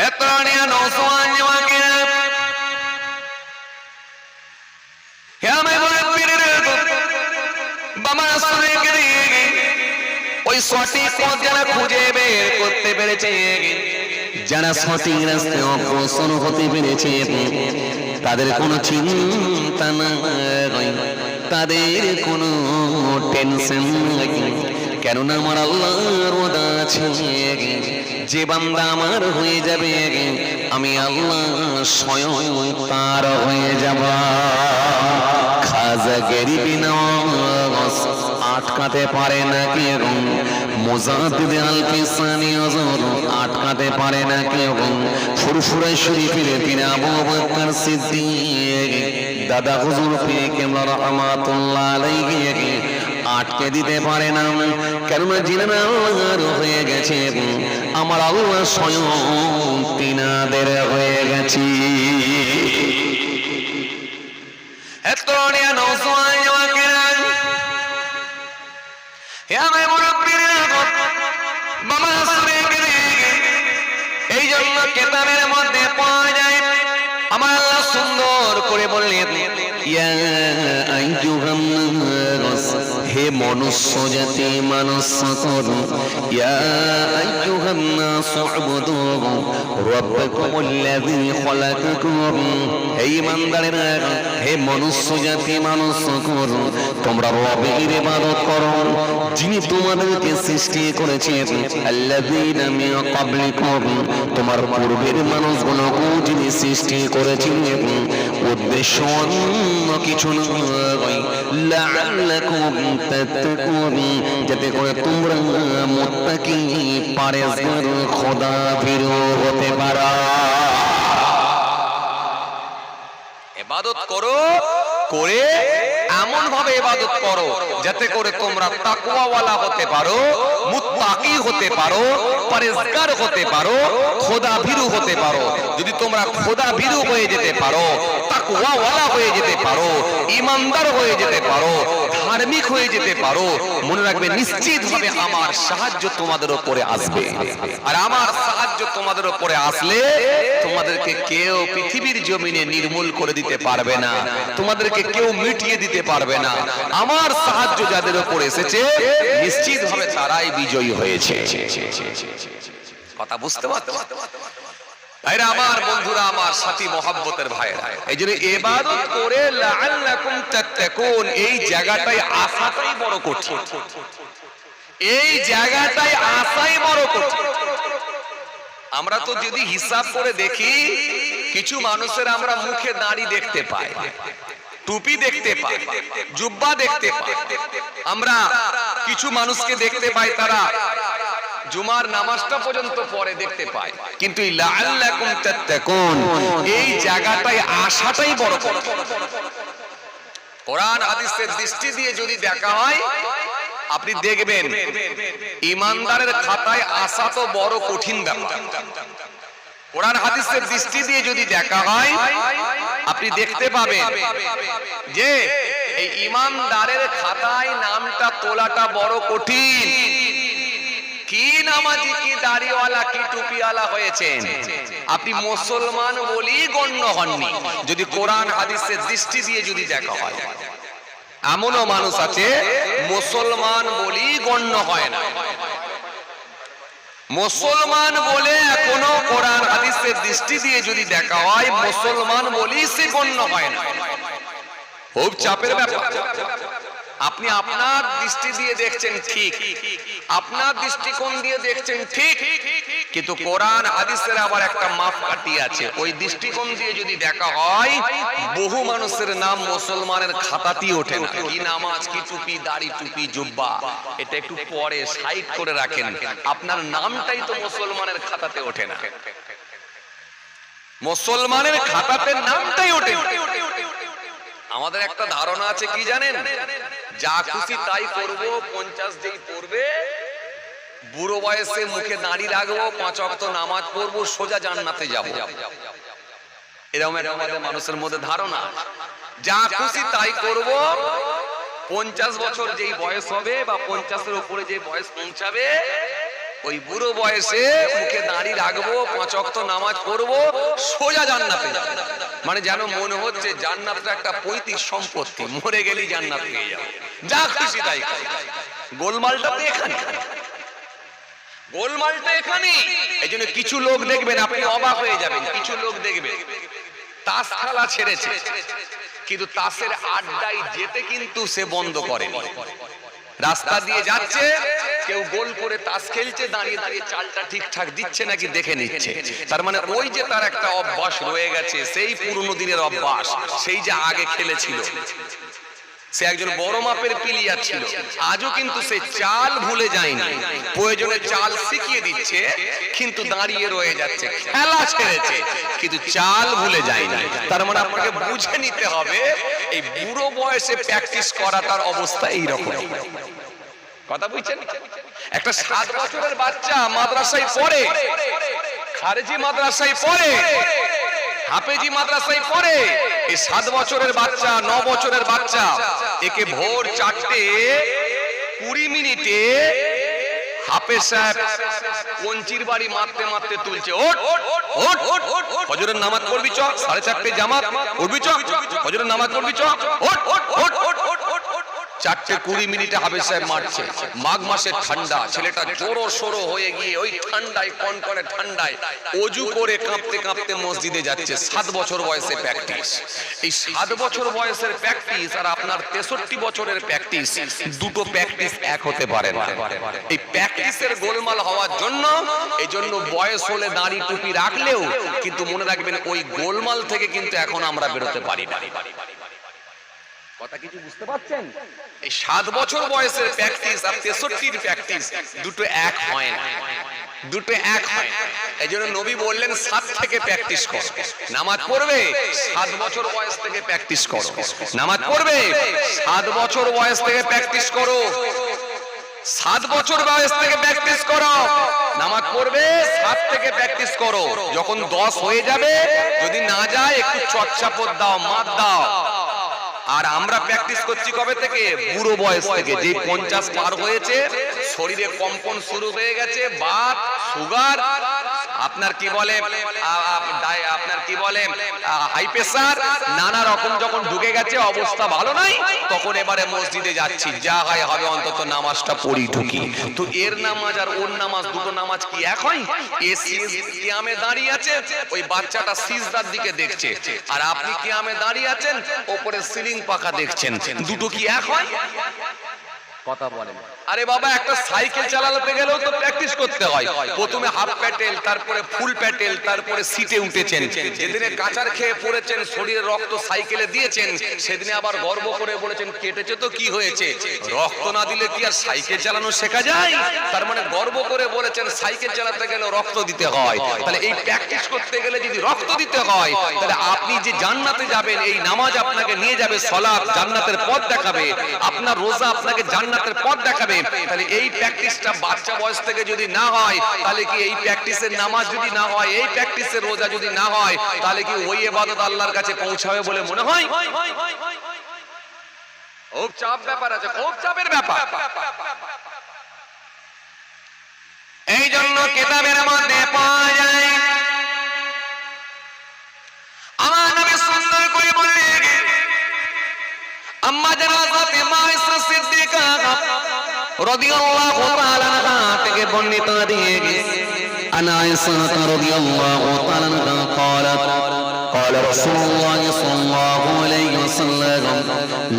एतरानिया नौजवान जवान क्या मैं बोले पीरे बाबा सुने के लिए ওই সঠিক পথ যারা খুঁজে বের করতে পেরেছে, যারা সঠিক রাস্তায় অগ্রসর হতে পেরেছে, তাদের কোনো চিন্তা নাই, তাদের কোনো টেনশন নাই। কেননা আমার আল্লাহর ওয়াদা আছে, যে বান্দা আমার হয়ে যাবে আমি আল্লাহ স্বয়ং তার হয়ে যাব। খাজা গরিবি নওয়াজ আটকাতে পারে না কেউ, মুজাদ্দিদ আল কিসানি হুজুর আটকাতে পারে না কেউ, ফুরফুরা শরীফের পীর আবু বকর সিদ্দিক দাদা হুজুর পীর কেবলা রাহমাতুল্লাহ আলাইহি আটকে দিতে পারে না। কেননা যিনি আল্লাহর হয়ে গেছে আমার আল্লাহ স্বয়ং তিনাদের হয়ে গেছে। এত নওজওয়ান জওয়ানেরা আমার মুরব্বিরা বাবা শুনে গেলে এই জন্য কেতাবের মধ্যে পাওয়া যায় আমার আল্লাহ সুন্দর করে বললেন, ইয়া আইয়ুহান নাস, হে মনুষ্য জাতি মানুষ্য কর, ইয়া আইয়ুহান নাস উবুদু রাব্বাকুমুল্লাযী খলাকাকুম, হে ইমানদারেরা, হে মনুষ্য জাতি মানুষ্য কর, তোমরা রবের ইবাদত করো যিনি তোমাদেরকে সৃষ্টি করেছেন, আল্লাযীনা মিন ক্বাবলিকুম, তোমার পূর্বের মানুষগুলোকে যিনি সৃষ্টি করেছেন, উদ্দেশ্য অন্য কিছু নয়, লাআল্লাকুম তাত্তাকুন, যাতে করে তোমরা মুত্তাকি পরহেজগার খোদা ভীরু হতে পারো। ইবাদত করো, করে এমন ভাবে ইবাদত করো যাতে করে তোমরা তাকওয়াওয়ালা হতে পারো, মুত্তাকি হতে পারো, পরহেজগার হতে পারো, খোদা ভীরু হতে পারো। যদি তোমরা খোদা ভীরু হয়ে যেতে পারো, তাকওয়াওয়ালা হয়ে যেতে পারো, ঈমানদার হয়ে যেতে পারো, ধার্মিক হয়ে যেতে পারো, মনে রাখবে নিশ্চিতভাবে আমার সাহায্য তোমাদের উপরে আসবে। আর আমার সাহায্য তোমাদের উপরে আসলে তোমাদেরকে কেউ পৃথিবীর জমিনে নির্মূল করে দিতে পারবে না, তোমাদেরকে কেউ মিটিয়ে দিতে পারবে না। আমার সাহায্য যাদের উপরে এসেছে নিশ্চিতভাবে তারাই বিজয়ী হয়েছে। কথা বুঝতে পারছো ভাইরা আমার, বন্ধুরা আমার, সাথী মহব্বতের ভাইরা, এই জন্য ইবাদত করে লাআল্লাকুম তাত্তাকুন, এই জায়গাটাই আসাটাই বড় কঠিন, এই জায়গাটাই আসাই বড় কঠিন। আমরা তো যদি হিসাব করে দেখি, কিছু মানুষের আমরা মুখে দাড়ি দেখতে পাই, টুপি দেখতে পাই, জুব্বা দেখতে পাই, আমরা কিছু মানুষকে দেখতে পাই তারা জুমার নামাজটা পর্যন্ত পরে দেখতে পাই, কিন্তু লাআল্লাকুম তাত্তাকুন এই জায়গাটাই আসাটাই বড় কথা। কোরআন হাদিসের দৃষ্টি দিয়ে যদি দেখা হয়, আপনি দেখবেন ঈমানদারের খাতায় আসা তো বড় কঠিন ব্যাপার। কোরআন হাদিসের দৃষ্টি দিয়ে যদি দেখা হয়, আপনি দেখতে পাবেন যে এই ঈমানদারের খাতায় নামটা তোলাটা বড় কঠিন। কি নামাজি, কি দাড়িওয়ালা, কি টুপিওয়ালা হয়েছেন, আপনি মুসলমান বলি গণ্য হননি যদি কোরআন হাদিসের দৃষ্টি দিয়ে যদি দেখা হয়। এমনও মানুষ আছে মুসলমান বলি গণ্য হয় না, মুসলমান বলে এখনো কোরআন হাদিসের দৃষ্টি দিয়ে যদি দেখা হয় মুসলমান বলি সে গণ্য হয় না। খুব চাপের ব্যাপার। আপনি আপনার দৃষ্টি দিয়ে দেখছেন ঠিক, আপনার দৃষ্টিকোণ দিয়ে দেখছেন ঠিক, কিন্তু কোরআন হাদিসের আবার একটা মাপকাঠি আছে। ওই দৃষ্টিকোণ দিয়ে যদি দেখা হয়, বহু মানুষের নাম মুসলমানের খাতাতেই ওঠে না। কি নামাজ, কি টুপি, দাড়ি, টুপি, জুব্বা, এটা একটু পরে সাইড করে রাখেন, আপনার নামটাই তো মুসলমানের খাতাতে ওঠে না, মুসলমানের খাতাতে নামটাই ওঠে। আমাদের একটা ধারণা আছে কি জানেন, যা খুশি তাই করবো, 50 যেই পড়বে, বুড়ো বয়সে মুখে দাড়ি রাখবো, 5 ওয়াক্ত নামাজ পড়বো, সোজা জান্নাতে যাব। এরকম আমাদের মানুষের মধ্যে ধারণা, যা খুশি তাই করবো, 50 বছর যেই বয়স হবে বা 50-এর উপরে যে বয়স পৌঁছাবে, ওই বুড়ো বয়সে মুখে দাড়ি রাখবো, 5 ওয়াক্ত নামাজ পড়বো, সোজা জান্নাতে যাব। মানে যেন মনে হচ্ছে জান্নাতটা একটা পৈতৃক সম্পত্তি, মরে গেলেই জান্নাত পেয়ে যাবো, যা খুশি তাই খাই। গোলমালটা তো এখানে, গোলমালটা এখানে। এই জন্য কিছু লোক দেখবেন, আপনি অবাক হয়ে যাবেন, কিছু লোক দেখবেন তাস খেলা ছেড়েছে, কিন্তু তাসের আড্ডায় যেতে কিন্তু সে বন্ধ করেনি। রাস্তা দিয়ে যাচ্ছে, কেউ গোল করে তাস খেলছে, দাঁড়িয়ে দাঁড়িয়ে চালটা ঠিকঠাক দিচ্ছে নাকি দেখে নিচ্ছে। তার মানে ওই যে তার একটা অভ্যাস রয়ে গেছে, সেই পুরনো দিনের অভ্যাস, সেই যে আগে খেলেছিল। সে একজন বড় মাপের প্লেয়ার ছিল, আজও কিন্তু সে চাল ভুলে যায়নি। প্রয়োজনে চাল শিখিয়ে দিচ্ছে, কিন্তু দাঁড়িয়ে রয়ে যাচ্ছে। খেলা ছেড়েছে কিন্তু চাল ভুলে যায়নি। তার মানে আপনাকে বুঝে নিতে হবে, এই বুড়ো বয়সে প্র্যাকটিস করা তার অবস্থা এইরকম। কথা বুঝছেন? একটা 7 বছরের বাচ্চা মাদ্রাসায় পড়ে, খারেজি মাদ্রাসায় পড়ে, হাফেজি মাদ্রাসায় পড়ে। এই 7 বছরের বাচ্চা, 9 বছরের বাচ্চা, একে ভোর 4:20 হাফেজ সাহেব কঞ্চির বাড়ি মারতে মারতে তুলছে। ওঠ ওঠ ওঠ, ফজরের নামাজ পড়বি চ, 4:30 জামাত পড়বি চ, ফজরের নামাজ পড়বি চ, ওঠ ওঠ ওঠ ওঠ ওঠ। 4:20 হাফেজ সাহেব মারছে। মাঘ মাসের ঠান্ডা, ছেলেটা জোরো সরো হয়ে গিয়ে ওই ঠান্ডায়, কনকনে ঠান্ডায় অজু করে কাঁপতে কাঁপতে মসজিদে যাচ্ছে। 7 বছর বয়সে প্র্যাকটিস। এই 7 বছর বয়সের প্র্যাকটিস আর আপনার 63 বছরের প্র্যাকটিস, দুটো প্র্যাকটিস এক হতে পারে না। এই প্র্যাকটিসের গোলমাল হওয়ার জন্য, এই জন্য বয়স হলে দাড়ি টুপি রাখলেও কিন্তু মনে রাখবেন, ওই গোলমাল থেকে কিন্তু এখন আমরা বেরোতে পারি না। কথা কিছু বুঝতে পারছেন? এই 7 বছর বয়সের প্র্যাকটিস আর 63 প্র্যাকটিস দুটো এক হয় না, দুটো এক হয় না। এই জন্য নবী বললেন 7 থেকে প্র্যাকটিস করো। নামাজ পড়বে 7 বছর বয়স থেকে প্র্যাকটিস করো। নামাজ পড়বে 7 বছর বয়স থেকে প্র্যাকটিস করো। 7 বছর বয়স থেকে প্র্যাকটিস করো। নামাজ পড়বে 7 থেকে প্র্যাকটিস করো। যখন 10 হয়ে যাবে, যদি না যায় একটু চটচাপট দাও, মাত দাও। আর আমরা প্র্যাকটিস করছি কবে থেকে? বুড়ো বয়স থেকে। যে 50 পার হয়েছে, শরীরে কম্পন শুরু হয়ে গেছে, বাত, সুগার, আপনার কি বলে, আপনার কি বলে, হাই প্রেসার, নানা রকম যখন ঢুকে গেছে, অবস্থা ভালো নাই, তখন এবারে মসজিদে যাচ্ছি, যা হয় হবে, অন্তত নামাজটা পড়ি ঢুকি। তো এর নামাজ আর ওর নামাজ, দুটো নামাজ কি এক হয়? কিয়ামে দাঁড়িয়ে আছে, ওই বাচ্চাটা সিজদার দিকে দেখছে, আর আপনি কিয়ামে দাঁড়িয়ে আছেন, ওপরে সিলিং পাখা দেখছেন। দুটো কি এক হয়? কথা বলেন। আরে বাবা, একটা সাইকেল চালাতে গেলেও তো প্র্যাকটিস করতে হয়। প্রথমে হাফ প্যাটেল, তারপরে ফুল প্যাটেল, তারপরে সিটে উঠেছেন। যেদিনে কাঁচার খেয়ে পড়েছেন, শরীরে রক্ত সাইকেলে দিয়েছেন, সেদিনে আবার গর্ব করে বলেছেন কেটেছে তো কি হয়েছে? রক্ত না দিলে কি আর সাইকেল চালানো শেখা যায়? তার মানে গর্ব করে বলেছেন সাইকেল চালাতে গেলে রক্ত দিতে হয়। তাহলে এই প্র্যাকটিস করতে গেলে যদি রক্ত দিতে হয়, তাহলে আপনি যে জান্নাতে যাবেন, এই নামাজ আপনাকে নিয়ে যাবে, সালাত জান্নাতের পথ দেখাবে, আপনার রোজা আপনাকে জান্নাতের পথ দেখাবে। তাহলে এই প্র্যাকটিসটা বাচ্চা বয়স থেকে যদি না হয়, তাহলে কি এই প্র্যাকটিসের নামাজ যদি না হয়, এই প্র্যাকটিসের রোজা যদি না হয়, তাহলে কি ওই ইবাদত আল্লাহর কাছে পৌঁছাবে বলে মনে হয়? খুব চাপ ব্যাপার আছে, খুব চাপের ব্যাপার। এই জন্য কিতাবের মধ্যে পাওয়া যায়, আমার নবী সুন্দর করে বললেন, আম্মা জান্নাতে মাইসা সিদ্দিকা রাদিয়াল্লাহু তাআলা আনহা থেকে বর্ণিত হাদিস, আনা আয়েশা রাদিয়াল্লাহু তাআলা আনহা قالت قال رسول الله صلى الله عليه وسلم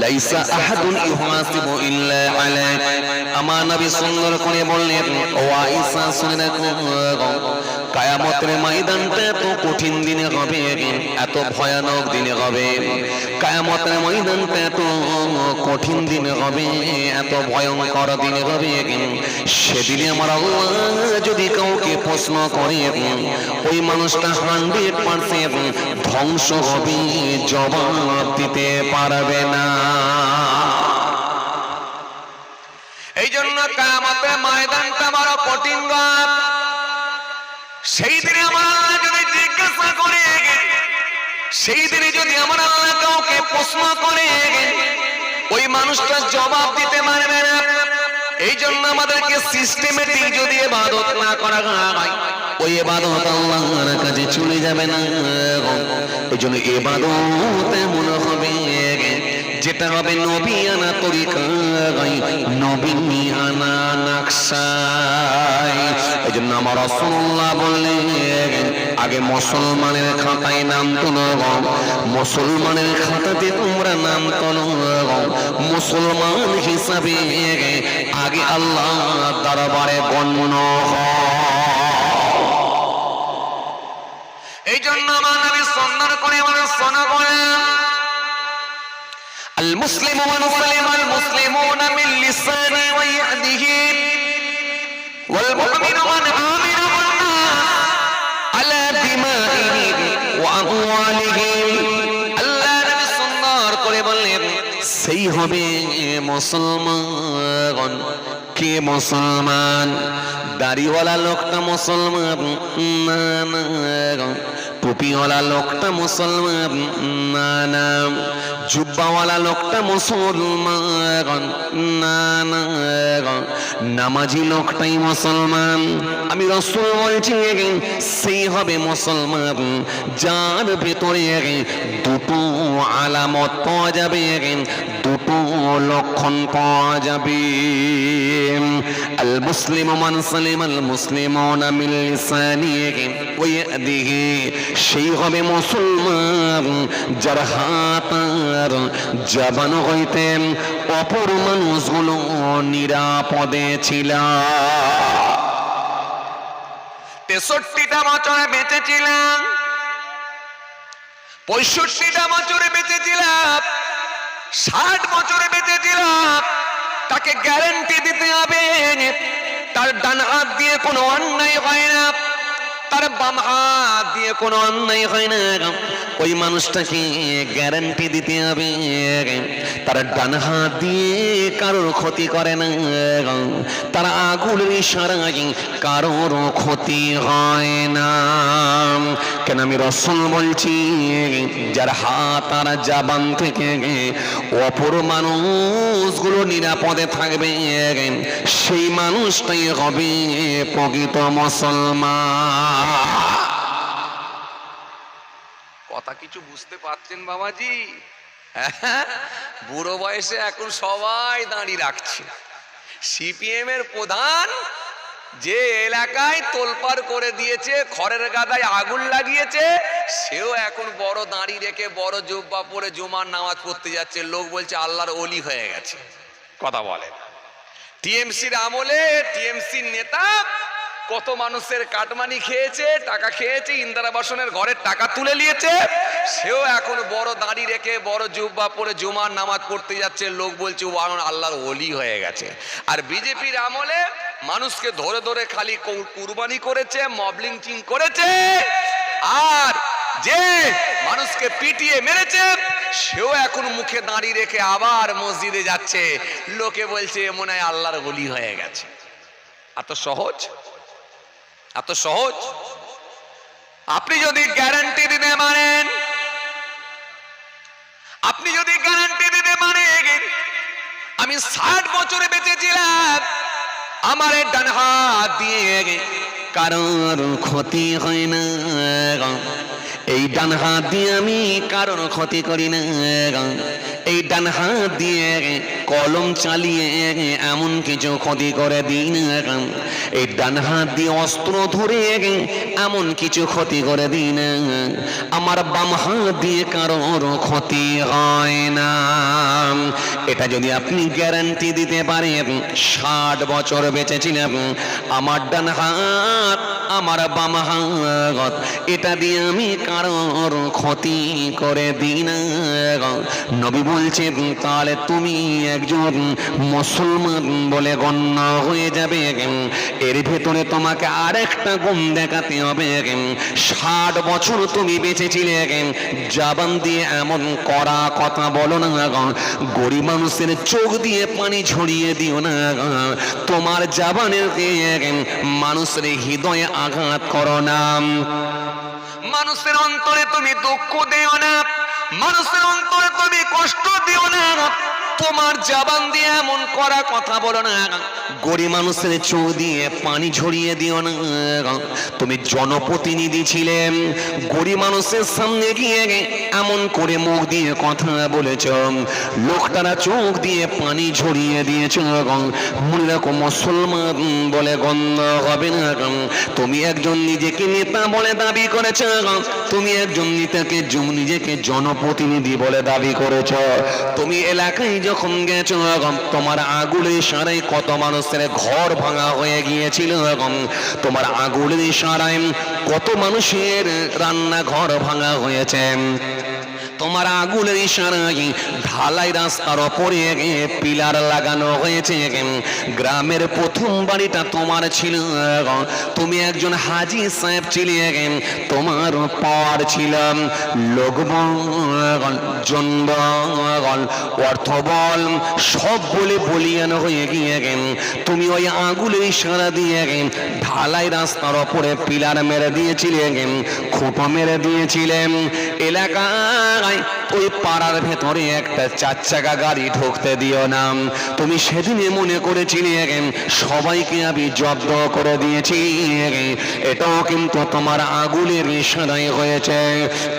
ليس احد يحاسب الا عليه। আমার নবী সুন্দর করে বললেন, ও আয়েশা শুনে রাখো, কিয়ামতের ময়দানটা এত কঠিন দিনে হবে, এত ভয়ানক দিনে হবে। কিয়ামতের ময়দানটা এত কঠিন দিনে হবে, এত ভয়ঙ্কর দিনে হবে। সেদিনে আমার আল্লাহ যদি কাউকে প্রশ্ন করে, ওই মানুষটা 100% ধ্বংস হবে, জবাব দিতে পারবে না। এই জন্য কিয়ামতের ময়দানটা বড় কঠিন। সেই দিনে আমার আল্লাহ যদি জিজ্ঞাসা করে, সেই দিনে যদি আমার আল্লাহ কাউকে প্রশ্ন করে, ওই মানুষটা জবাব দিতে পারবে না। এই জন্য আমাদেরকে সিস্টেমেটিক যদি ইবাদত না করা হয়, ওই ইবাদত আল্লাহর কাছে চলে যাবে না। এই জন্য ইবাদত এমন হবে যেটা হবে নবী আনা তরিকায়, নবী আনা নকশায়। এই জন্য আমার রাসূলুল্লাহ বললেন, আগে মুসলমানের খাতায় নাম তোলো, মুসলমানের খাতাতে তোমরা নাম তোলো, মুসলমান হিসাবে আগে আল্লাহ দরবারে গণ্য হও। এই জন্য আমার নবী সুন্নাত করে আমাদের শোনা করেন, المسلم من سلم المسلمون من لسانه ويده والمؤمن من آمن الناس على دمائهم وأموالهم। আল্লাহ নবী সুন্নাত করে বললেন, সেই হবে মুসলমান। কে মুসলমান? দাড়িওয়ালা লোকটা মুসলমান না না, টুপিওয়ালা লোকটা মুসলমান না না, জুব্বাওয়ালা লোকটা মুসলমান না না, নামাজি লোকটাই মুসলমান। আমি রাসূল বলছি সেই হবে মুসলমান যার ভেতরে দুটো আলামত পাওয়া যাবে, দুটো লক্ষণ পাওয়া যাবে। আল মুসলিমু মান সালিমাল মুসলিমুনা মিন লিসানিহি ওয়া ইয়াদিহি, সেই হবে মুসলমান যার হাত আর জবান হইতে অপর মানুষগুলো নিরাপদে ছিল। 63টা বছরে বেঁচেছিলাম, 65টা বছরে বেঁচেছিলাম, 60 বছরে বেঁচেছিলাম। তাকে গ্যারান্টি দিতে হবে তার ডান হাত দিয়ে কোনো অন্যায় হয় না, তার বাম হাত দিয়ে কোনো অন্যায় হয় না। ওই মানুষটাকে গ্যারান্টি দিতে হবে তার ডান হাত দিয়ে কারোর ক্ষতি করে না, তার আঙুলের ইশারায় কারোর ক্ষতি হয় না। কেন আমি রাসূল বলছি, যার হাত আর জবান থেকে অপর মানুষগুলো নিরাপদে থাকবে, সেই মানুষটাই হবে প্রকৃত মুসলমান। কথা কিছু বুঝতে পারছেন বাবাজি? বুড়ো বয়সে এখন সবাই দাঁড়িয়ে রাখছে। সিপিএম এর প্রধান যে এলাকায় তোলপাড় করে দিয়েছে, খড়ের গাদায় আগুন লাগিয়েছে, সেও এখন বড় দাঁড়ি রেখে বড় জুব্বা পরে জুমার নামাজ পড়তে যাচ্ছে। লোক বলছে আল্লাহর ওলি হয়ে গেছে। কথা বলেন, টিএমসির আমলে টিএমসির নেতা কত মানুষের কাটমানি খেয়েছে, টাকা খেয়েছে, ইন্দিরা আবাসনের ঘরের টাকা তুলে নিয়েছে, সেও এখন বড় দাঁড়ি রেখে বড় জুব্বা পরে জুমার নামাজ পড়তে যাচ্ছে। লোক বলছে ও আল্লাহর ওলি হয়ে গেছে। আর বিজেপির আমলে মানুষকে ধরে ধরে খালি কুরবানি করেছে, মব লিঞ্চিং করেছে, আর যে মানুষকে পিটিয়ে মেরেছে সেও এখন মুখে দাঁড়িয়ে রেখে আবার মসজিদে যাচ্ছে। লোকে বলছে মনে হয় আল্লাহর ওলি হয়ে গেছে। এত সহজ, এত সহজ। আপনি যদি গ্যারান্টি দিতে পারেন, আপনি যদি গ্যারান্টি দিতে পারেন আমি 60 বছরে বেঁচেছিলাম, আমার এই ডান হাত দিয়ে কারোর ক্ষতি হয় না, এই ডান হাত দিয়ে আমি কারোর ক্ষতি করি না, এই ডান হাত দিয়ে কলম চালিয়ে এমন কিছু ক্ষতি করে দিই না, এই ডান হাত দিয়ে অস্ত্র ধরে এমন কিছু ক্ষতি করে দিই না, আমার বাম হাত দিয়ে কারোর ক্ষতি হয় না। এটা যদি আপনি গ্যারান্টি দিতে পারেন, 60 বছর বেঁচেছিলাম, আমার ডান হাত আমার বাম হাত এটা দিয়ে আমি কারোর ক্ষতি করে দিই না, নবী বলছে তাহলে তুমি একজন মুসলমান বলে গণ্য হয়ে যাবে। এর ভেতরে তোমাকে আরেকটা গুণ দেখাতে হবে, 60 বছর তুমি বেঁচেছিলে, জবান দিয়ে এমন কড়া কথা বলো না, গরিব মানুষের চোখ দিয়ে পানি ঝরিয়ে দিও না, তোমার জবানের মানুষের হৃদয়ে আঘাত করো না, মানুষের অন্তরে তুমি দুঃখ দিও না, মানুষের অন্তরে তুমি কষ্ট দিও না, তোমার জবান দিয়ে এমন করা কথা বলো না, গরিব মানুষের চোখ দিয়ে পানি ঝরিয়ে দিও না। তুমি জনপ্রতিনিধি ছিলে, গরিব মানুষের সামনে গিয়ে এমন করে মুখ দিয়ে কথা বলেছ, লোকটারা চোখ দিয়ে পানি ঝরিয়ে দিয়েছ। মনে রাখো, মুসলমান বলে গণ্য হবে না। তুমি একজন নিজেকে নেতা বলে দাবি করেছ, তুমি একজন নেতাকে নিজেকে জনপ্রতিনিধি বলে দাবি করেছ। তুমি এলাকায় যখন গেছ, তোমার আগুনের ইশারায় কত মানুষের ঘর ভাঙা হয়ে গিয়েছিল, তোমার আগুনের ইশারায় কত মানুষের রান্নাঘর ভাঙা হয়েছে। তোমার আগুনের ইশারায় ঢালাই রাস্তার ওপরে পিলার লাগানো হয়েছে। গ্রামের প্রথম বাড়িটা তোমার ছিল, তুমি একজন হাজি সাহেব ছিলে, তোমার পাওয়ার ছিল লোকবল, জনবল, অর্থবল, সব বলে বলিয়ান হয়ে গিয়ে তুমি ওই আগুনের ইশারা দিয়ে ঢালাই রাস্তার ওপরে পিলার মেরে দিয়েছিলে, খুঁটো মেরে দিয়েছিলেন। এলাকায় ওই পাড়ার ভেতরে একটা 4 চাকা গাড়ি ঢুকতে দিও না। তুমি সেদিনে মনে করেছিলে সবাইকে আমি জব্দ করে দিয়েছি। এটাও কিন্তু তোমার আগুনের ইশারায় হয়েছে।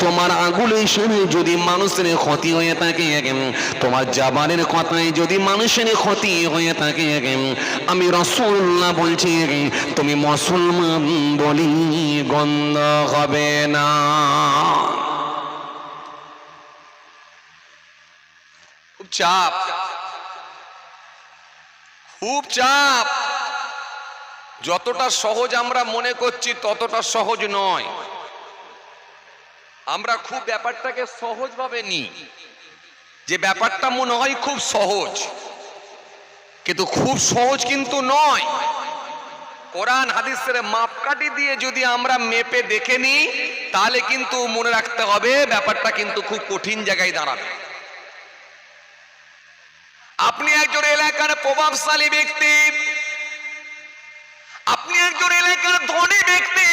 তোমার আগুনের ইশারায় যদি মানুষের ক্ষতি হয়ে থাকে, তোমার জবানের কথায় যদি মানুষের ক্ষতি হয়ে থাকে, আমি রাসূলুল্লাহ বলছি, তুমি মুসলমান বলি গণ্য হবে না। চাপ, খুব চাপ। যতটা সহজ আমরা মনে করছি ততটা সহজ নয়। আমরা খুব ব্যাপারটাকে সহজ ভাবে নিই, যে ব্যাপারটা মনে হয় খুব সহজ, কিন্তু খুব সহজ কিন্তু নয়। কোরআন হাদিসের মাপকাঠি দিয়ে যদি আমরা মেপে দেখে নিই, তাহলে কিন্তু মনে রাখতে হবে ব্যাপারটা কিন্তু খুব কঠিন জায়গায় দাঁড়াবে। আপনি একজন এলাকার প্রভাবশালী ব্যক্তি, আপনি একজন এলাকার ধনী ব্যক্তি,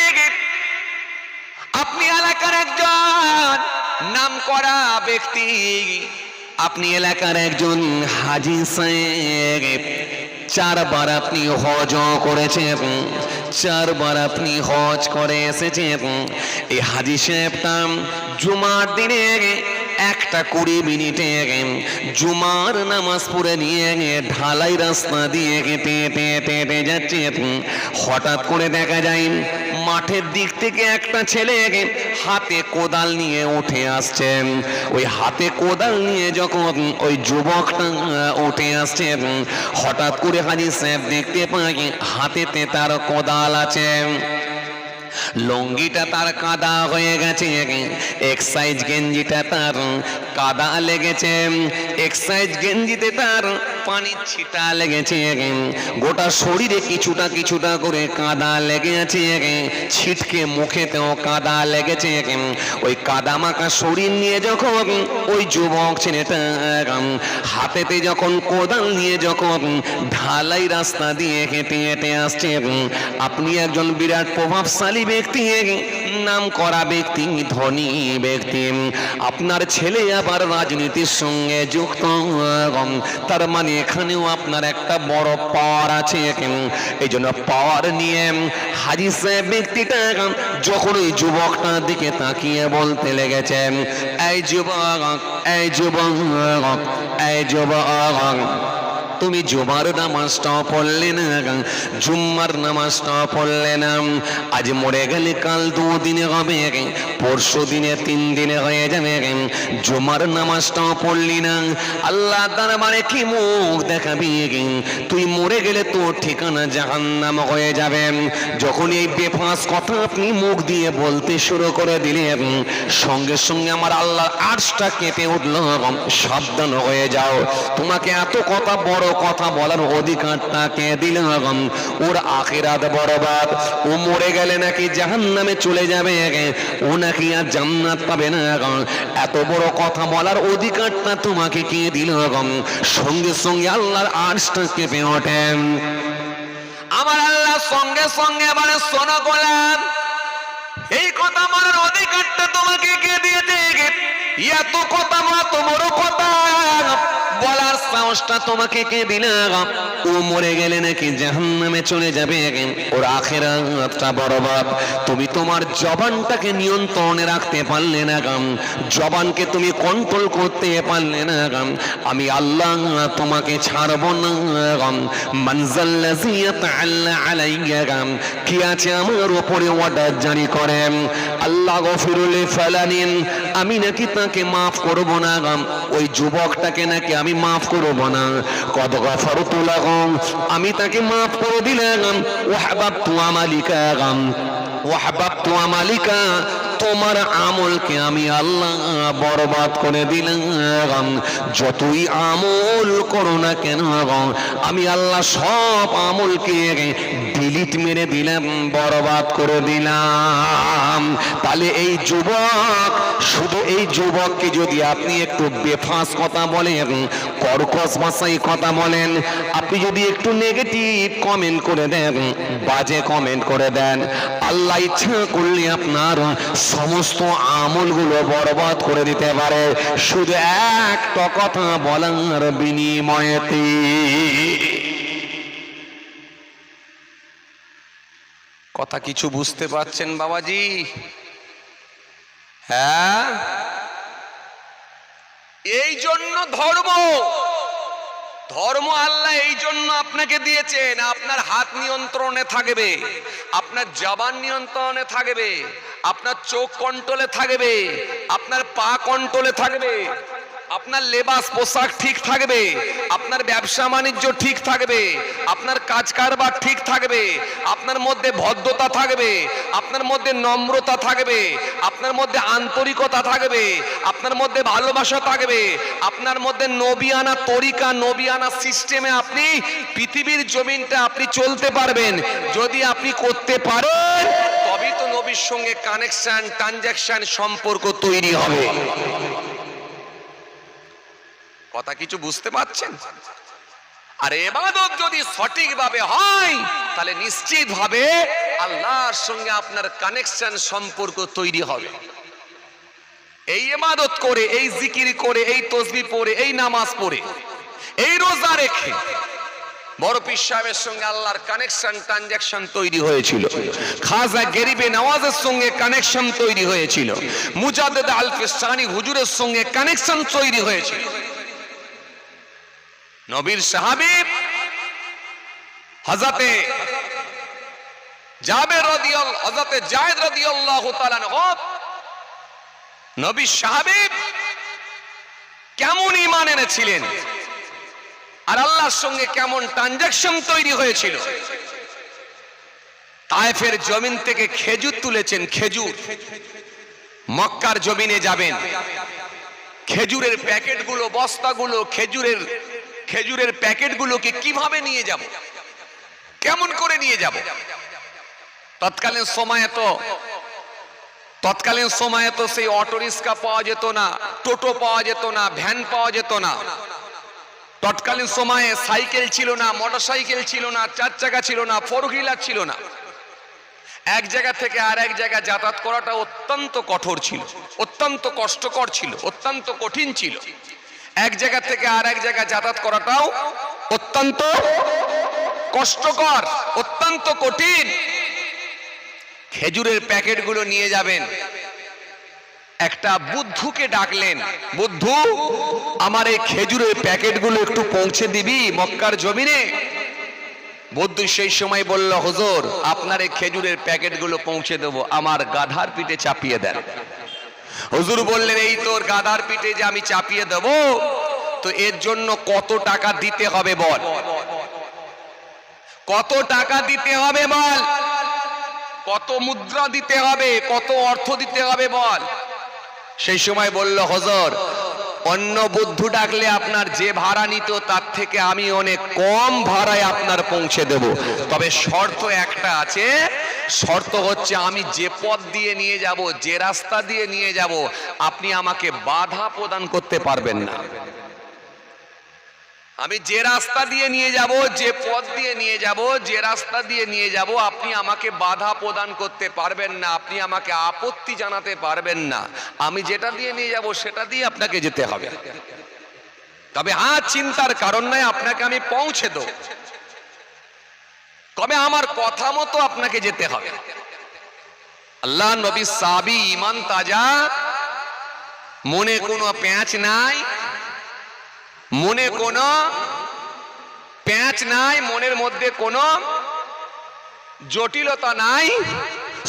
আপনি এলাকার একজন নামকরা ব্যক্তি, আপনি এলাকার একজন হাজী সাহেব। 4 বার আপনি হজ করেছেন, 4 বার আপনি হজ করে এসেছেন। এই হাজী সাহেবটা জুমার দিনে 1:20 মিনিটে জুমার নামাজ পড়ে নিয়ে ঢালাই রাস্তা দিয়ে হেঁটে যাচ্ছে। হঠাৎ করে দেখা যায় মাঠের দিক থেকে একটা ছেলে হাতে কোদাল নিয়ে উঠে আসছে। ওই হাতে কোদাল নিয়ে যখন ওই যুবকটা উঠে আসছে, হঠাৎ করে হাজী সাহেব দেখতে পায় হাতেতে তার কোদাল আছে। লঙ্গিটা তার কাদা হয়ে গেছে, এক্সাইজ গেঞ্জিটা তার কাদা লেগেছে, এক্সাইজ গেঞ্জিতে তার পানির ছিটা লেগেছে, গোটা শরীরে কিছুটা কিছুটা করে কাদা লেগে আছে, ছিটকে মুখেতেও কাদা লেগেছে। ওই কাদা মাখা শরীর নিয়ে যখন ওই যুবক ছেলেটা হাতেতে যখন কোদাল নিয়ে যখন ঢালাই রাস্তা দিয়ে হেঁটে হেঁটে আসছে, আপনি একজন বিরাট প্রভাবশালী ব্যক্তি, নাম করা ব্যক্তি, ধনী ব্যক্তি, আপনার ছেলে আবার রাজনীতির সঙ্গে যুক্ত, তার মানে এখানেও আপনার একটা বড় পাওয়ার আছে। এই জন্য পাওয়ার নিয়ে হাজী সাহেব ব্যক্তিটা যখন ওই যুবকটার দিকে তাকিয়ে বলতে লেগেছে, এই যুবক, এই যুবক, এই যুবক, তুমি জুমার নামাজটাও পড়লে না, জুম্মার নামাজটাও পড়লে না। আজ মরে গেলে কাল 2 দিনে হবে, পরশু দিনে 3 দিনে হয়ে যাবে, জুমার নামাজটাও পড়লি না। আল্লাহ দরবারে কি মুখ দেখাবি? তুই মরে গেলে তোর ঠিকানা জাহান্নাম হয়ে যাবে। যখন এই বেফাঁস কথা আপনি মুখ দিয়ে বলতে শুরু করে দিলেন, সঙ্গে সঙ্গে আমার আল্লাহ আরশটা কেঁপে উঠল, সাবধান হয়ে যাও, তোমাকে এত কথা বড় কথা বলার অধিকারটা কে দিল? ওর আখিরাত বরবাদ, ও মরে গেলে নাকি জাহান্নামে চলে যাবে, ও নাকি আর জান্নাত পাবে না। এত বড় কথা বলার অধিকারটা তোমাকে কে দিল? সঙ্গে সঙ্গে আল্লাহর আরশটা কেঁপে ওঠেন। আমার আল্লাহ সঙ্গে সঙ্গে বলে, শোনো গোলাম, এই কথা বলার অধিকারটা তোমাকে কে দিয়েছে? এত কথা বলা তো বড় কথা বলার সাহসটা তোমাকে কে দিলাম? ও মরে গেলে নাকি জাহান্নামে চলে যাবে, ওর আখিরাতটা বরবাদ। তুমি তোমার জবানটাকে নিয়ন্ত্রণে রাখতে পারলে না, জবানকে তুমি কন্ট্রোল করতে পারলে না, আমি আল্লাহ তোমাকে ছাড়ব না। মানজাল্লাযী ইয়াতাআল্লা আলাইয়া, কি আছে আমার উপরে অর্ডার জারি করেন, আল্লাহ গফিরুল ফালানিন, আমি নাকি তাকে মাফ করব না, ওই যুবকটাকে নাকি আমি মাফ করব না। কদ গফারতু লাহু, আমি তাকে মাফ করে দিলাম। ওয়াহাবাবতু আমালিকা, ওয়াহাবাবতু আমালিকা, তোমার আমলকে আমি আল্লাহ বরবাদ করে দিলাম। যতই আমল করো না কেন, আমি আল্লাহ সব আমলকে ডিলিট মেরে দিলাম, বরবাদ করে দিলাম। তাহলে এই যুবক, শুধু এই যুবককে যদি আপনি একটু বেফাঁস কথা বলেন, কর্কশ ভাষায় কথা বলেন, আপনি যদি একটু নেগেটিভ কমেন্ট করে দেন, বাজে কমেন্ট করে দেন, আল্লাহ ইচ্ছা করলে আপনার সমস্ত আমলগুলো বরবাদ করে দিতে পারে, শুধু একটা কথা বলার বিনিময়েতে। কথা কিছু বুঝতে পারছেন বাবাজি? হ্যাঁ, এই জন্য ধর্ম আল্লাহ এই জন্য আপনাকে দিয়েছেন, আপনার হাত নিয়ন্ত্রণে থাকবে, আপনার জবান নিয়ন্ত্রণে থাকবে, আপনার চোখ কন্ট্রোলে থাকবে, আপনার পা কন্ট্রোলে থাকবে, আপনার লেবাস পোশাক ঠিক থাকবে, আপনার ব্যবসা বাণিজ্য ঠিক থাকবে, আপনার কাজ কারবার ঠিক থাকবে, আপনার মধ্যে ভদ্রতা থাকবে, আপনার মধ্যে নম্রতা থাকবে, আপনার মধ্যে আন্তরিকতা থাকবে, আপনার মধ্যে ভালোবাসা থাকবে, আপনার মধ্যে নবিয়ানা তরিকা, নবিয়ানা সিস্টেমে আপনি পৃথিবীর জমিনটা আপনি চলতে পারবেন। যদি আপনি করতে পারেন, তবেই তো নবীর সঙ্গে কানেকশন, ট্রানজাকশন, সম্পর্ক তৈরি হবে। কথা কিছু বুঝতে পারছেন? আর ইবাদত যদি সঠিকভাবে হয়, তাহলে নিশ্চিতভাবে আল্লাহর সঙ্গে আপনার কানেকশন, সম্পর্ক তৈরি হবে। এই ইবাদত করে, এই জিকির করে, এই তাসবিহ পড়ে, এই নামাজ পড়ে, এই রোজা রেখে বড় পীর সাহেবের সঙ্গে আল্লাহর কানেকশন, ট্রানজাকশন তৈরি হয়েছিল। খাজা গরিবে নওয়াজের সঙ্গে কানেকশন তৈরি হয়েছিল। মুজাদ্দিদ আল-ফিসানি হুজুরের সঙ্গে কানেকশন তৈরি হয়েছিল। নবীর সাহাবী হযরতে জাবের রাদিয়াল্লাহু, হযরতে যায়েদ রাদিয়াল্লাহু তাআলা আনহু, নবীর সাহাবী কেমন ঈমান এনেছিলেন আর আল্লাহর সঙ্গে কেমন ট্রানজাকশন তৈরি হয়েছিল। তায়েফের জমিন থেকে খেজুর তুলেছেন, খেজুর। মক্কার জমিনে যাবেন, খেজুরের প্যাকেটগুলো, বস্তাগুলো, খেজুরের প্যাকেটগুলোকে কিভাবে নিয়ে যাব, কেমন করে নিয়ে যাব? তৎকালীন সময়ে তো সেই অটো রিক্সা পাওয়া যেত না, টোটো পাওয়া যেত না, ভ্যান পাওয়া যেত না। তৎকালীন সময়ে সাইকেল ছিল না, মোটরসাইকেল ছিল না, চার চাকা ছিল না, ফোর হুইলার ছিল না। এক জায়গা থেকে আর এক জায়গা যাতায়াত করাটা অত্যন্ত কঠোর ছিল, অত্যন্ত কষ্টকর ছিল, অত্যন্ত কঠিন ছিল। এক জায়গা থেকে আর এক জায়গা যাতায়াত করাটাও অত্যন্ত কষ্টকর, অত্যন্ত কঠিন। খেজুরের প্যাকেটগুলো নিয়ে যাবেন। একটা বুদ্ধুকে ডাকলেন, বুদ্ধু, আমার এই খেজুরের প্যাকেটগুলো একটু পৌঁছে দিবি মক্কার জমিনে? বুদ্ধু সেই সময় বলল, হুজুর, আপনার এই খেজুরের প্যাকেটগুলো পৌঁছে দেবো, আমার গাধার পিঠে চাপিয়ে দেন। হুজুর বললেন, এই তোর গাধার পিঠে যে আমি চাপিয়ে দেব, তো এর জন্য কত টাকা দিতে হবে বল? কত টাকা দিতে হবে বল? কত মুদ্রা দিতে হবে, কত অর্থ দিতে হবে বল? সেই সময় বলল, হুজুর, অন্য বুদ্ধু ডাকলে আপনার যে ভাড়া নিত তার থেকে আমি অনেক কম ভাড়ায় আপনার পৌঁছে দেব, তবে শর্ত একটা আছে। শর্ত হচ্ছে, আমি যে পথ দিয়ে নিয়ে যাব, যে রাস্তা দিয়ে নিয়ে যাব, আপনি আমাকে বাধা প্রদান করতে পারবেন না। আমি যে রাস্তা দিয়ে নিয়ে যাব, যে পথ দিয়ে নিয়ে যাব, যে রাস্তা দিয়ে নিয়ে যাব, আপনি আমাকে বাধা প্রদান করতে পারবেন না, আপনি আমাকে আপত্তি জানাতে পারবেন না। আমি যেটা দিয়ে নিয়ে যাব সেটা দিয়ে আপনাকে যেতে হবে। তবে হ্যাঁ, চিন্তার কারণ নাই, আপনাকে আমি পৌঁছে দেব, তবে আমার কথা মতো আপনাকে যেতে হবে। আল্লাহ নবী সাহাবী, ঈমান তাজা, মনে কোনো প্যাঁচ নাই, মনে কোনো প্যাঁচ নাই, মনের মধ্যে কোনো জটিলতা নাই,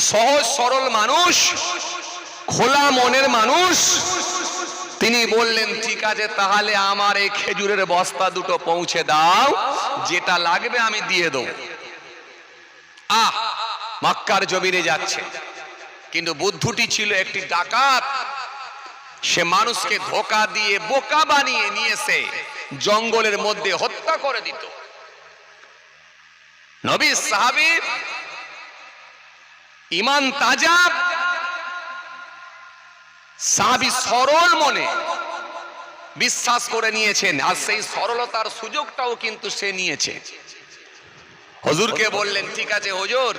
সহজ সরল মানুষ, খোলা মনের মানুষ। তিনি বললেন, ঠিক আছে, তাহলে আমার এই খেজুরের বস্তা দুটো পৌঁছে দাও, যেটা লাগবে আমি দিয়ে দেব। মক্কার জমিনে যাচ্ছে, কিন্তু বুদ্ধুটি ছিল একটি ডাকাত। সে মানুষকে ধোঁকা দিয়ে বোকা বানিয়ে নিয়েছে, জঙ্গলের মধ্যে হত্যা করে দিত। নবী সাহাবী, ঈমান তাজা সাহাবী, সরল মনে বিশ্বাস করে নিয়েছেন, আর সেই সরলতার সুযোগটাও কিন্তু সে নিয়েছে। হুজুরকে বললেন, ঠিক আছে হুজুর,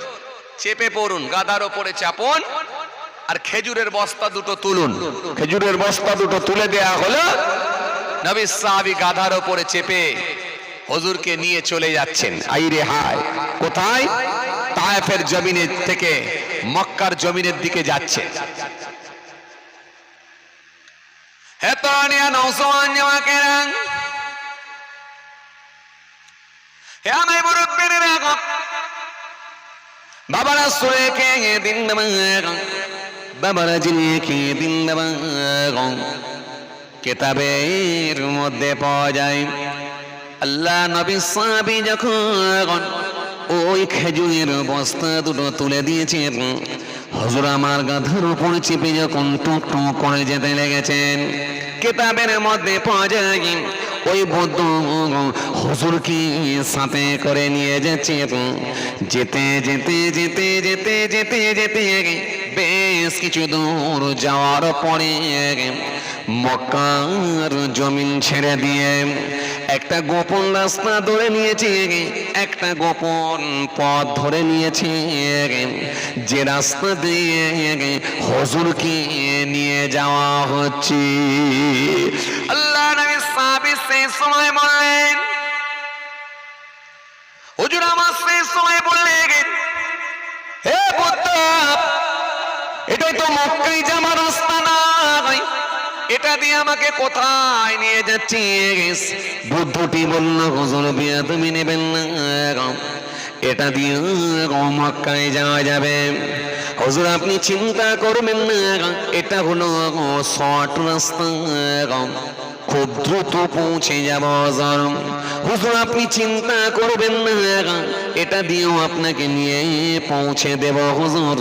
চেপে পড়ুন, গাদার ওপরে চাপুন, আর খেজুরের বস্তা দুটো তুলুন। খেজুরের বস্তা দুটো তুলে দেয়া হলো। নবী সাহাবী গাধার ওপরে চেপে হুজুরকে নিয়ে চলে যাচ্ছেন। আইরে হায়, কোথায়? তায়েফের জমিনের থেকে মক্কার জমিনের দিকে যাচ্ছে। হে তরুণিয়া, নওজওয়ান জওয়াকেরা, হে আমার মুরব্বিরা, বাবারা সুরে কে দিন বাবারা জিনে কে দিন কিতাবের মধ্যে পাওয়া যায়। আল্লাহ নবী সাহাবী যখন ওই খেজুরের বস্তা দুটো তুলে দিয়েছেন, হুজুর আমার গাধার উপর চেপে যখন টুক টুক করে যেতে লেগেছেন, কিতাবের মধ্যে পাওয়া যায় ওই বৌদ্ধ হুজুরকে সাথে করে নিয়ে যাচ্ছে। যেতে যেতে যেতে যেতে যেতে যেতে বেশ কিছু দূর যাওয়ার পরে মক্কার জমিন ছেড়ে দিয়ে একটা গোপন রাস্তা ধরে নিয়েছে, একটা গোপন পথ ধরে নিয়েছে, যে রাস্তা দিয়ে হুজুরকে নিয়ে যাওয়া হচ্ছে। আল্লাহ নবী সাহাবী সেই সময় বললেন, হুজুর আমার সেই সময় বললেন, হে বুদ্ধ, এটাই তো মক্কায় যাওয়ার রাস্তা না, এটা দিয়ে আমাকে কোথায় নিয়ে যাচ্ছিস? বুদ্ধটি বলল, হুজুর তুমি নেবেন না, এটা দিয়ে মক্কায় যাওয়া যাবে। হুজুর আপনি চিন্তা করবেন না, এটা হলো শর্ট রাস্তা, খুব দ্রুত পৌঁছে যাব। হুজুর আপনি চিন্তা করবেন না, এটা দিয়েও আপনাকে নিয়ে পৌঁছে দেব হুজুর,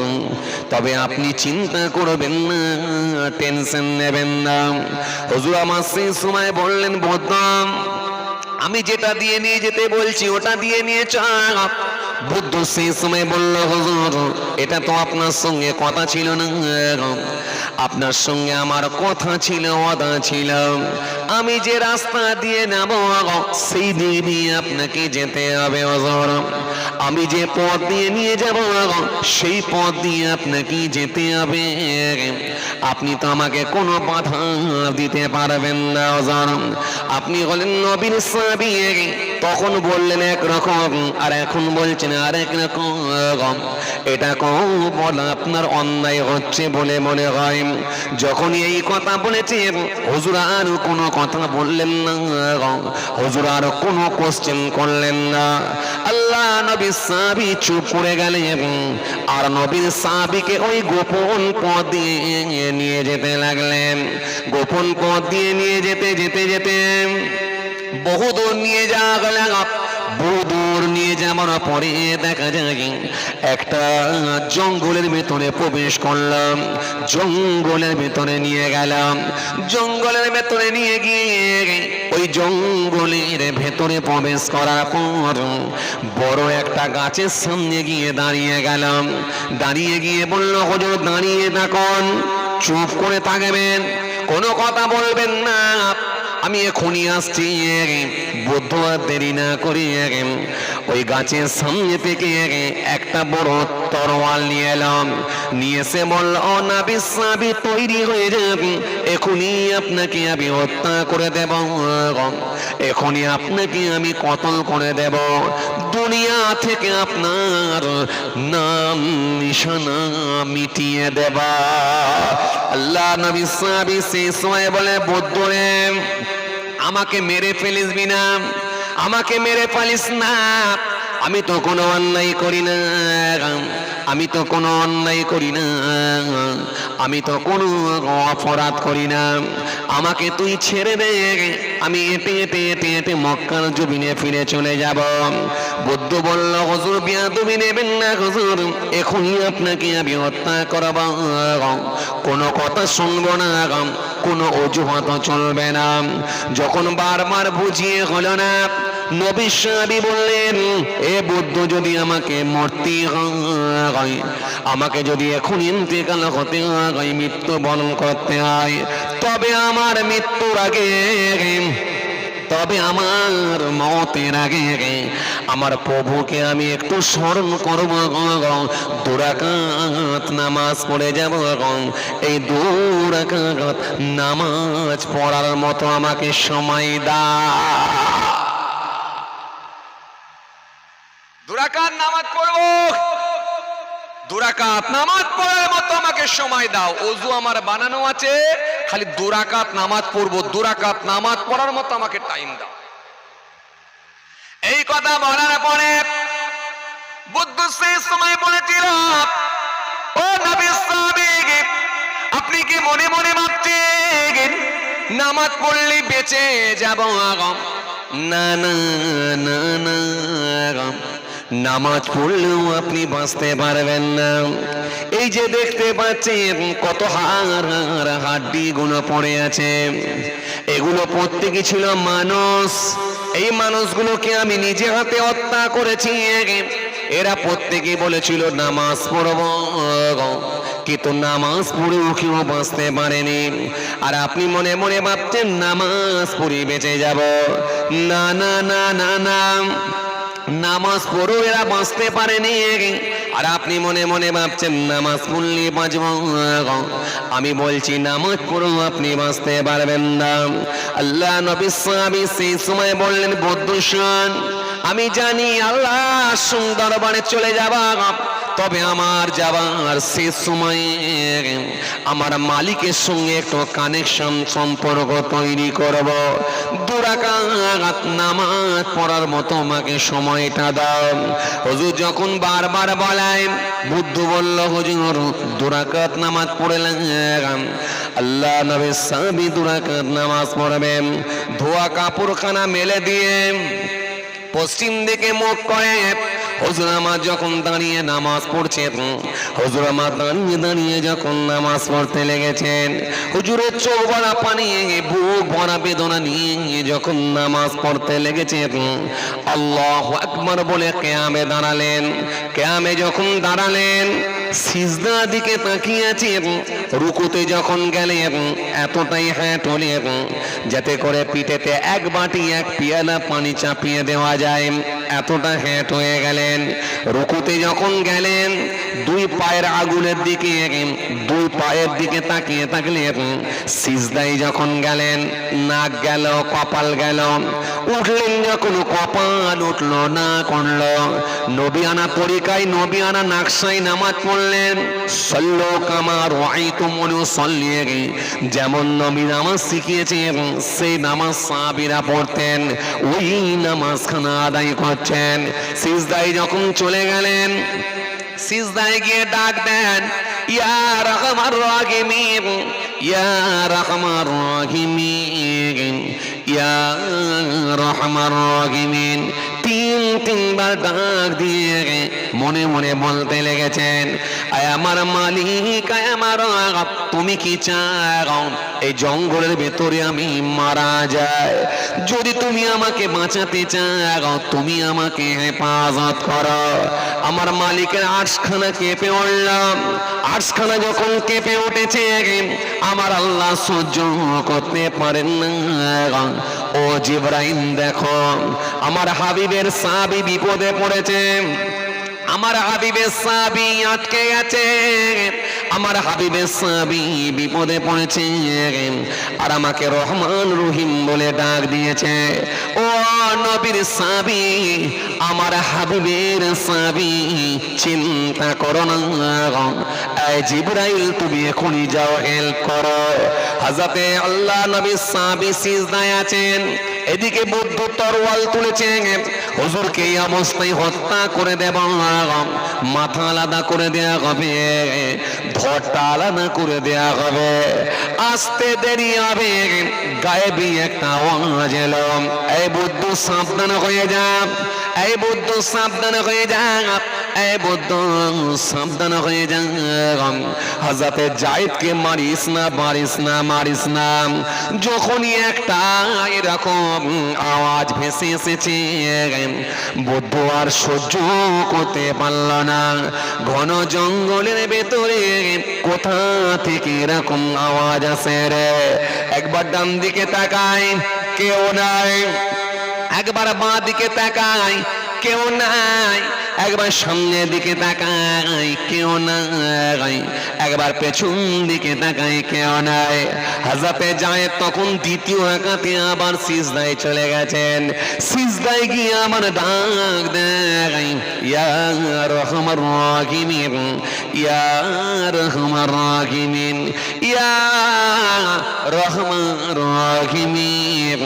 তবে আপনি চিন্তা করবেন না, টেনশন নেবেন না। হুজুর আমার সেই সময় বললেন, বদনাম আমি যেটা দিয়ে নিয়ে যেতে বলছি ওটা দিয়ে নিয়ে চল। বুদ্ধ সেই সময় বলল, হুজুর এটা তো আপনার সঙ্গে কথা ছিল না, আপনার সঙ্গে আমার কথা ছিল, ওয়াদা ছিল, আমি যে রাস্তা দিয়ে যাব সেই দিক দিয়ে আপনাকে যেতে হবে হুজুর, আমি যে পথ দিয়ে নিয়ে যাব সেই পথ দিয়ে আপনাকে যেতে হবে, আপনি তো আমাকে কোনো বাধা দিতে পারবেন না হুজুর। আপনি হলেন নবীর সাহাবী, তখন বললেন একরকম আর এখন বলছেন আরেক রকম, এটা কম বলা আপনার অন্যায় হচ্ছে বলে মনে হয়। যখন এই কথা বলেছেন হুজুর আর কোনো কথা বললেন না, হুজুর আর কোনো কোশ্চেন করলেন না। আল্লাহ নবীর সাহাবী চুপ করে গেলেন, আর নবীর সাহাবীকে ওই গোপন পথ দিয়ে নিয়ে যেতে লাগলেন। গোপন পথ দিয়ে নিয়ে যেতে যেতে যেতে বহুদূর নিয়ে যাওয়া গেল। বহুদূর নিয়ে যাওয়ার পরে দেখা যায় একটা জঙ্গলের ভেতরে প্রবেশ করলাম, জঙ্গলের ভেতরে নিয়ে গেলাম। জঙ্গলের ভেতরে নিয়ে গিয়ে ওই জঙ্গলের ভেতরে প্রবেশ করার পর বড় একটা গাছের সামনে গিয়ে দাঁড়িয়ে গেলাম। দাঁড়িয়ে গিয়ে বলল, হুজুর দাঁড়িয়ে থাকুন, চুপ করে থাকবেন, কোনো কথা বলবেন না, আমি এখনই আসছি। বুদ্ধ দেরি না করে ওই গাছের সামনে থেকে একটা বড় তরোয়াল নিয়ে এলাম, নিয়ে এসে বলল, ও নবী সাহাবী তৈরি হয়ে যান, এখনই আপনাকে আমি হত্যা করে দেব, এখনই আপনাকে আমি কতল করে দেব, দুনিয়া থেকে আপনার নাম নিশানা মিটিয়ে দেব। আল্লাহ নবী সাহাবী সেই সময় বলে, বৌদ্ধ রে, আমাকে মেরে ফেলিসবি না, আমাকে মেরে ফেলিস না, আমি তো কোনো অন্যায় করি না, আমি তো কোনো অন্যায় করি না, আমি তো কোনো অপরাধ করি না, আমাকে তুই ছেড়ে দে, আমি এতে এতে এতে এতে মক্কার জমিনে ফিরে চলে যাব। বুদ্ধ বলল, হুজুর বিয়াদবি নেবেন না হুজুর, এখনই আপনাকে আমি হত্যা করব, কোনো কথা শুনবো না, কোনো অজুহাত চলবে না। যখন বারবার বুঝিয়ে হলো না, নবী সাহাবী বললেন, এ বুদ্ধ, যদি আমাকে মরতে হয়, আমাকে যদি এখন ইন্তেকাল হতে হয়, মৃত্যুবরণ করতে হয়, তবে আমার মৃত্যুর আগে, তবে আমার মতের আগে আমার প্রভুকে আমি একটু স্মরণ করব, 2 রাকাত নামাজ পড়ে যাব, এই 2 রাকাত নামাজ পড়ার মতো আমাকে সময় দাও। 2 রাকাত নামাজ পড়বো, 2 রাকাত নামাজ পড়ার মতো আমাকে সময় দাও। ওযু আমার বানানো আছে, খালি 2 রাকাত নামাজ পড়বো, 2 রাকাত নামাজ পড়ার মতো আমাকে টাইম দাও। এই কথা বলার পরে বুদ্ধ সেই সময় বলেছিল, ও নবী সাহাবী, আপনি কি মনে মনে ভাবছেন নামাজ পড়লে বেঁচে যাব? না না না না, নামাজ পড়লেও আপনি বাঁচতে পারবেন না। এই যে দেখতে পাচ্ছেন কত হাড় হাড্ডি গুলো পড়ে আছে, এগুলো প্রত্যেকই ছিল মানুষ। এই মানুষগুলোকে আমি নিজে হাতে হত্যা করেছি। এরা প্রত্যেকেই বলেছিল নামাজ পড়ব, কিন্তু নামাজ পড়েও কেউ বাঁচতে পারেনি। আর আপনি মনে মনে ভাবছেন নামাজ পড়ে বেঁচে যাব। না না না না না, নামাজ পড়েও এরা বাঁচতে পারেনি। আর আপনি মনে মনে ভাবছেন নামাজ পড়লে বাঁচব। আমি বলছি নামাজ পড়েও আপনি বাঁচতে পারবেন না। আল্লাহ নবী সাহাবী সেই সময় বললেন, বৌদ্ধ শোন, আমি জানি আল্লাহ দরবারে চলে যাবা, তবে আমার যাবার শেষ সময়ে আমার মালিকের সঙ্গে একটু কানেকশন সম্পর্ক তৈরি করব। 2 রাকাত নামাজ পড়ার মতো আমাকে সময়টা দাও। হুজুর যখন বারবার বলেন, বুদ্ধ বলল, হুজুর 2 রাকাত নামাজ পড়লেন। আল্লাহ নবী সাহাবী 2 রাকাত নামাজ পড়বেন, ধোয়া কাপড়খানা মেলে দিয়ে পশ্চিম দিকে মুখ করে হুজুর আমার যখন দাঁড়িয়ে নামাজ পড়ছেন, হুজুর আমার দাঁড়িয়ে দাঁড়িয়ে যখন নামাজ পড়তে লেগেছেন, হুজুরের চোখ ভরা পানি, বুক ভরা বেদনা নিয়ে যখন নামাজ পড়তে লেগেছেন, আল্লাহু আকবার বলে কিয়ামে দাঁড়ালেন। কিয়ামে যখন দাঁড়ালেন, সিজদা দিকে তাকিয়েছেন। রুকুতে যখন গেলেন, এতটাই হাঁট হলেন যাতে করে পিঠেতে 1 বাটি 1 পিয়ালা পানি চাপিয়ে দেওয়া যায়, এতটা হেঁট হয়ে গেলেন। রুকুতে যখন গেলেন, 2 পায়ের আগুনের দিকে, 2 পায়ের দিকে তাকিয়ে থাকলেন। সিজদায় যখন গেলেন, নাক গেল, কপাল গেল। উঠলেন যখন, কপাল উঠলো, নাক উঠলো। নবিয়ানা তরিকায়, নবিয়ানা নাকশায় নামাজ পড়লেন। সল্লু কামা রাআইতুমুনি উসাল্লি, যেমন নবী নামাজ শিখিয়েছেন সেই নামাজ সাহাবীরা পড়তেন, ওই নামাজখানা আদায় করছেন। সিজদায় যখন চলে গেলেন, সিজদায় গিয়ে ডাক দেন, ইয়া রাহমান রাহিমিন, ইয়া রাহমান রাহিমিন, ইয়া রাহমান রাহিমিন। 3 বার ডাক দিয়ে মনে মনে বলতে লেগেছেন, আয় আমার মালিক, আয় আমার রব, তুমি কি চাও এই জঙ্গলের ভেতরে আমি মারা যায়? যদি তুমি আমাকে বাঁচাতে চাও, তুমি আমাকে হেফাজত করো। আমার মালিকের আটখানা কেঁপে উঠলাম। আটখানা যখন কেঁপে উঠেছে, আমার আল্লাহ সহ্য করতে পারেন না। ও জিবরাইল, দেখো আমার হাবিবের সাহাবী বিপদে পড়েছে, আমার হাবিবের সাহাবী আটকে গেছে, আমার হাবিবের সাহাবী বিপদে পড়েছে, আর আমাকে রহমান রহিম বলে ডাক দিয়েছে। ও নবীর সাহাবী, আমার হাবিবের সাহাবী, চিন্তা করো না। এই জিবরাইল, তুমি এখনই যাও, হেল্প করো। হযরতে আল্লাহ নবীর সাহাবী সিজদায় আছেন, এদিকে বুদ্ধ তরোয়াল তুলেছেন। হুজুরকে এই অবস্থায় হত্যা করে দেব, মাথা আলাদা করে দেয়া হবে, ধরটা আলাদা করে দেয়া হবে। আসতে দেরি হবে, গায়েবী একটা আওয়াজ এলো, এই বুদ্ধ সাবধান হয়ে যা, এই বুদ্ধ সাবধান হয়ে যা, এই বুদ্ধ সাবধান হয়ে যা। হযরতে যায়েদকে মারিস না, মারিস না, মারিস না। যখনই একটা এরকম আওয়াজ ভেসে এসেছে, বুদ্ধ আর সহ্য করতে পারল না। ঘন জঙ্গলের ভেতরে কোথা থেকে এরকম আওয়াজ আসে রে? একবার ডান দিকে তাকায়, কেউ নাই। একবার বাঁ দিকে তাকায়, কেউ নাই। একবার সামনের দিকে তাকাই, কেউ নাই। একবার পেছন দিকে তাকাই, কেউ নাই। হযরতে যায়েদ তখন দ্বিতীয় রাকাতে আবার সিজদায় চলে গেছেন। সিজদায় গিয়ে আমার ডাক দেয়, ইয়া রহমান রাহিমিন, ইয়া রহমান রাহিমিন, ইয়া রহমান রাহিমিন।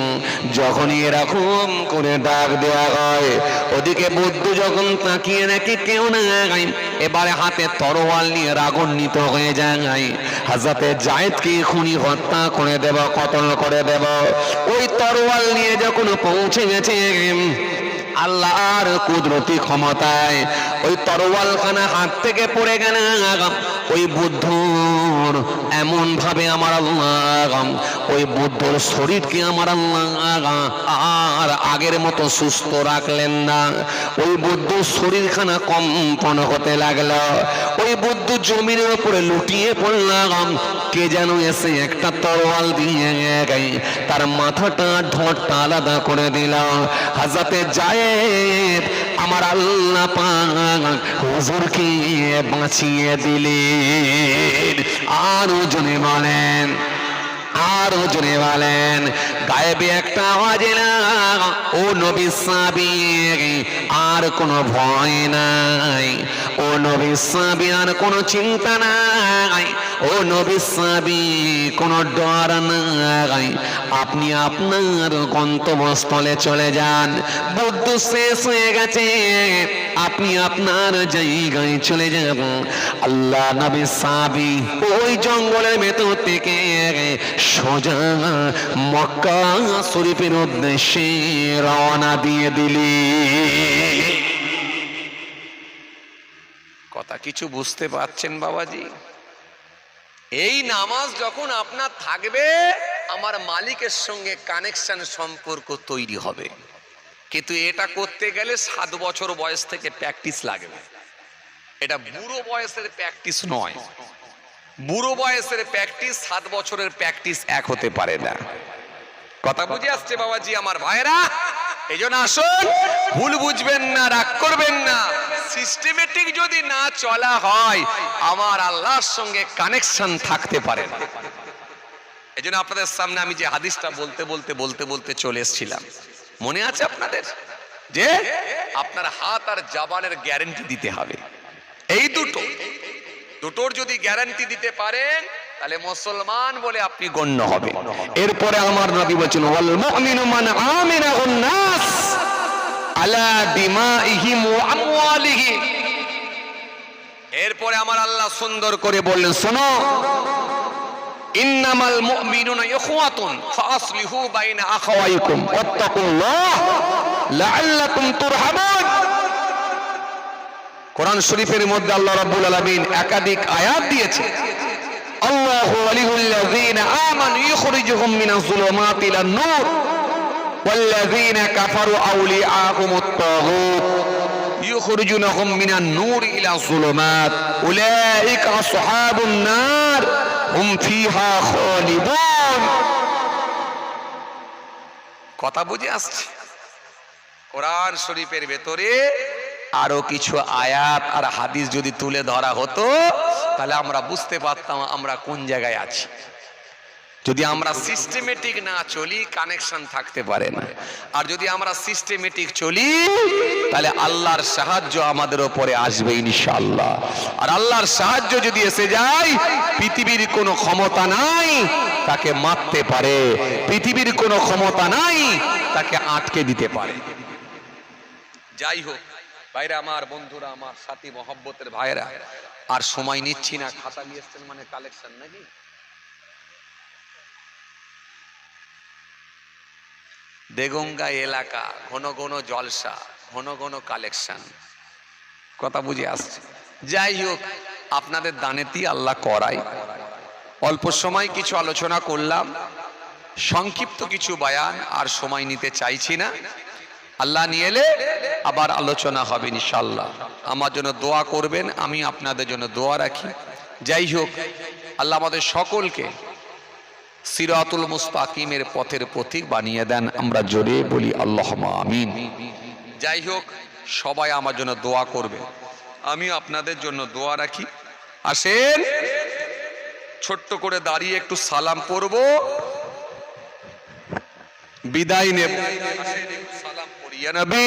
যখন এরকম করে ডাক দেওয়া হয়, ওদিকে বুদ্ধ যখন তাকিয়ে দেখে কেউ নাই, এবারে হাতে তরোয়াল নিয়ে রাগান্বিত হয়ে যায়। হযরতে যায়েদকে খুনি হত্যা করে দেব, কতল করে দেব। ওই তরোয়াল নিয়ে যখন পৌঁছে গেছে আল্লাহর কুদরতি ক্ষমতায়, ওই তরোয়াল খানা হাত থেকে পড়ে গেল। ওই বুদ্ধর এমন ভাবে আমার আল্লাহ ওই বুদ্ধর শরীরকে আমার আল্লাহ আর আগের মতো সুস্থ রাখলেন না। ওই বুদ্ধ শরীরখানা কম্পন হতে লাগলো। ওই বুদ্ধ জমিনের উপরে লুটিয়ে পড়লাম। কে যেন এসে একটা তরোয়াল দিয়ে তার মাথাটা ঠোঁটটা আলাদা করে দিল। হযরতে যায়েদ আমার আল্লাহ পাক হুজুরকে বাঁচিয়ে দিলেন। আরো জনে বলেন, আরো জনে বলেন। গায়েবে একটা আওয়াজ এলো, ও নবী সাহাবী, আর কোনো ভয় নাই। ও নবী সাহাবী, আর কোনো চিন্তা নাই। ও নবী সাহাবী, কোনো ডর নাই। আপনি আপনার গন্তব্যস্থলে চলে যান। বুদ্ধ শেষ হয়ে গেছে, আপনি আপনার জায়গায় চলে যাব। আল্লাহ নবী সাহাবী ওই জঙ্গলের ভেতর থেকে সোজা মক্কা শরীফের উদ্দেশ্যে রওনা দিয়ে দিলি। কথা কিছু বুঝতে পারছেন বাবাজি? এই নামাজ যখন আপনার থাকবে, আমার মালিকের সঙ্গে কানেকশন, সম্পর্ক তৈরি হবে। কিন্তু এটা করতে গেলে 7 বছর বয়স থেকে প্র্যাকটিস লাগবে। এটা বুড়ো বয়সের প্র্যাকটিস নয়। বুড়ো বয়সের প্র্যাকটিস 7 বছরের প্র্যাকটিস এক হতে পারে না। কথা বুঝে আসছে বাবাজি আমার ভাইরা? এই জন্য আসুন, ভুল বুঝবেন না, রাগ করবেন না। সিস্টেমেটিক যদি না চলা হয়, আমার আল্লাহর সঙ্গে কানেকশন থাকতে পারে না। এই জন্য আপনাদের সামনে আমি যে হাদিসটা বলতে চলে এসেছিলাম, মনে আছে আপনাদের? যে আপনার হাত আর জবানের গ্যারান্টি দিতে হবে। এই দুটোর যদি গ্যারান্টি দিতে পারেন, তাহলে মুসলমান বলে আপনি গণ্য হবে। এরপরে আমার নবী বলেছেন, ওয়াল মুমিনু মান আমিনাহুন নাস আলা দিমাইহিম ওয়া আমওয়ালিহিম। এরপরে আমার আল্লাহ সুন্দর করে বললেন, শোনো, ইন্নামাল মুমিনুনা ইখওয়াতুন ফাসলিহু বাইনা আখাওয়াইকুম ওয়াত্তাকুল্লাহ লাআল্লাকুম তুরহামুন। কোরআন শরীফের মধ্যে আল্লাহ রাব্বুল আলামিন একাধিক আয়াত দিয়েছে। আল্লাহু ওয়ালিউল্লাযীনা আমানু ইখরিজুহুম মিনাজ যুলুমাতি ইলান নূর ওয়াল্লাযীনা কাফারু আউলিয়াহুমুত তাগুত ইখরিজুনাহুম মিনান নূর ইলাজ যুলুমাত উলাইকা আসহাবুন নার হুম ফিহা খালিদুন। কথা বুঝে আসছে? কোরআন শরীফের ভেতরে আরো কিছু আয়াত আর হাদিস যদি তুলে ধরা হতো তাহলে আমরা বুঝতে পারতাম আমরা কোন জায়গায় আছি। যদি আমরা সিস্টেমেটিক না চলি কানেকশন থাকতে পারে না, আর যদি আমরা সিস্টেমেটিক চলি তাহলে আল্লাহর সাহায্য আমাদের উপরে আসবে ইনশাআল্লাহ। আর আল্লাহর সাহায্য যদি এসে যায় পৃথিবীর কোনো ক্ষমতা নাই তাকে মারতে পারে, পৃথিবীর কোনো ক্ষমতা নাই তাকে আটকে দিতে পারে। যাই হোক ভাইরা আমার, বন্ধুরা আমার, সাথী মহব্বতের ভাইরা, আর সময় নিচ্ছি না। খাতা নিয়ে এসছেন মানে কালেকশন নাকি? দেগঙ্গা এলাকা, ঘন ঘন জলসা, ঘন ঘন কালেকশন। কথা বুঝে আসছে? যাই হোক, আপনাদের দানেতেই আল্লাহ করায়। অল্প সময় কিছু আলোচনা করলাম, সংক্ষিপ্ত কিছু বয়ান, আর সময় নিতে চাইছি না। আল্লাহ নিয়ে এলে আবার আলোচনা হবে ইনশাআল্লাহ। আমার জন্য দোয়া করবেন, আমি আপনাদের জন্য দোয়া রাখি। যাই হোক, আল্লাহ আমাদের সকলকে সিরাতুল মুস্তাকিমের পথের পথিক বানিয়ে দেন। আমরা জোরে বলি আল্লাহুম্মা আমিন। যাই হোক, সবাই আমার জন্য দোয়া করবে, আমি আপনাদের জন্য দোয়া রাখি। আসেন ছোট্ট করে দাঁড়িয়ে একটু সালাম পড়ব, বিদায় নেব। সালাম পড়িয়া নবী